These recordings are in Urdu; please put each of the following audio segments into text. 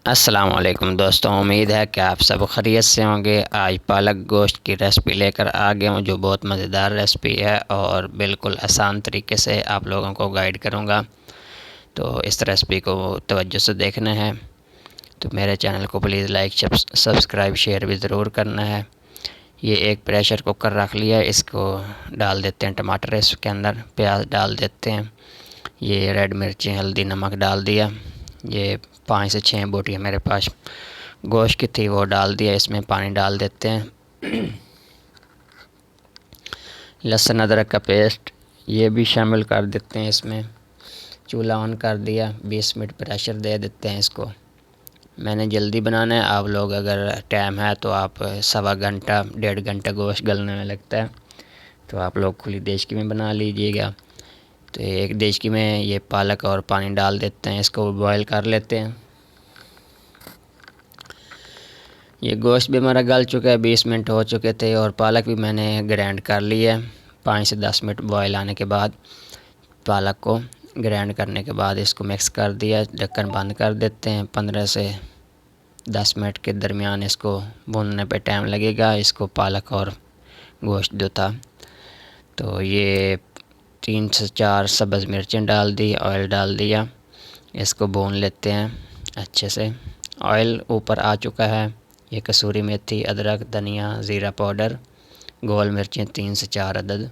السلام علیکم دوستوں، امید ہے کہ آپ سب خیریت سے ہوں گے۔ آج پالک گوشت کی ریسپی لے کر آ گیا ہوں، جو بہت مزیدار ریسپی ہے اور بالکل آسان طریقے سے آپ لوگوں کو گائیڈ کروں گا۔ تو اس ریسپی کو توجہ سے دیکھنا ہے، تو میرے چینل کو پلیز لائک سبسکرائب شیئر بھی ضرور کرنا ہے۔ یہ ایک پریشر کوکر رکھ لیا ہے، اس کو ڈال دیتے ہیں ٹماٹر، اس کے اندر پیاز ڈال دیتے ہیں، یہ ریڈ مرچی ہلدی نمک ڈال دیا، یہ 5 سے 6 بوٹیاں میرے پاس گوشت کی تھی وہ ڈال دیا، اس میں پانی ڈال دیتے ہیں۔ لہسن ادرک کا پیسٹ یہ بھی شامل کر دیتے ہیں اس میں۔ چولہا آن کر دیا، 20 منٹ پریشر دے دیتے ہیں اس کو۔ میں نے جلدی بنانا ہے، آپ لوگ اگر ٹائم ہے تو آپ 1.25 گھنٹہ 1.5 گھنٹہ گوشت گلنے میں لگتا ہے، تو آپ لوگ کھلی دیچکی میں بنا لیجیے گا۔ تو ایک دیچکی میں یہ پالک اور پانی ڈال دیتے ہیں، اس کو بوائل کر لیتے ہیں۔ یہ گوشت بھی ہمارا گل چکا ہے، 20 منٹ ہو چکے تھے، اور پالک بھی میں نے گرینڈ کر لی ہے۔ 5 سے 10 منٹ بوائل آنے کے بعد پالک کو گرینڈ کرنے کے بعد اس کو مکس کر دیا، ڈھکن بند کر دیتے ہیں۔ 15 سے 10 منٹ کے درمیان اس کو بھوننے پہ ٹائم لگے گا، اس کو پالک اور گوشت جو تھا۔ تو یہ 3 سے 4 سبز مرچیں ڈال دی، آئل ڈال دیا، اس کو بھون لیتے ہیں اچھے سے۔ آئل اوپر آ چکا ہے، یہ کسوری میتھی، ادرک، دھنیا، زیرہ پاؤڈر، گول مرچیں 3 سے 4 عدد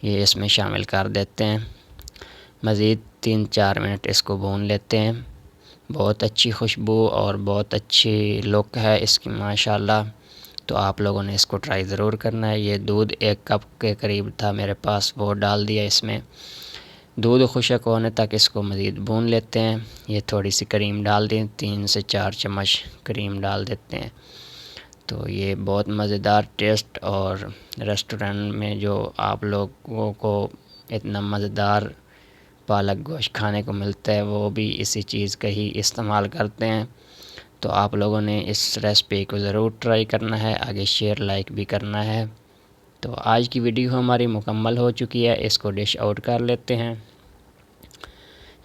یہ اس میں شامل کر دیتے ہیں۔ مزید 3-4 منٹ اس کو بھون لیتے ہیں۔ بہت اچھی خوشبو اور بہت اچھی لک ہے اس کی ماشاءاللہ، تو آپ لوگوں نے اس کو ٹرائی ضرور کرنا ہے۔ یہ دودھ 1 کپ کے قریب تھا میرے پاس، وہ ڈال دیا اس میں۔ دودھ خشک ہونے تک اس کو مزید بھون لیتے ہیں۔ یہ تھوڑی سی کریم ڈال دیں، 3 سے 4 چمچ کریم ڈال دیتے ہیں۔ تو یہ بہت مزیدار ٹیسٹ، اور ریسٹورنٹ میں جو آپ لوگوں کو اتنا مزیدار پالک گوشت کھانے کو ملتا ہے، وہ بھی اسی چیز کا ہی استعمال کرتے ہیں۔ تو آپ لوگوں نے اس ریسپی کو ضرور ٹرائی کرنا ہے، آگے شیئر لائک بھی کرنا ہے۔ تو آج کی ویڈیو ہماری مکمل ہو چکی ہے، اس کو ڈش آؤٹ کر لیتے ہیں۔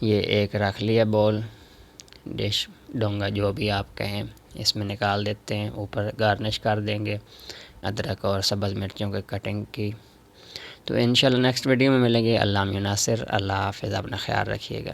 یہ ایک رکھ لیا بول، ڈش، ڈونگا جو بھی آپ کہیں، اس میں نکال دیتے ہیں، اوپر گارنش کر دیں گے ادرک اور سبز مرچوں کے کٹنگ کی۔ تو انشاءاللہ نیکسٹ ویڈیو میں ملیں گے۔ اللہ ناصر، اللہ حافظ، اپنا خیال رکھیے گا۔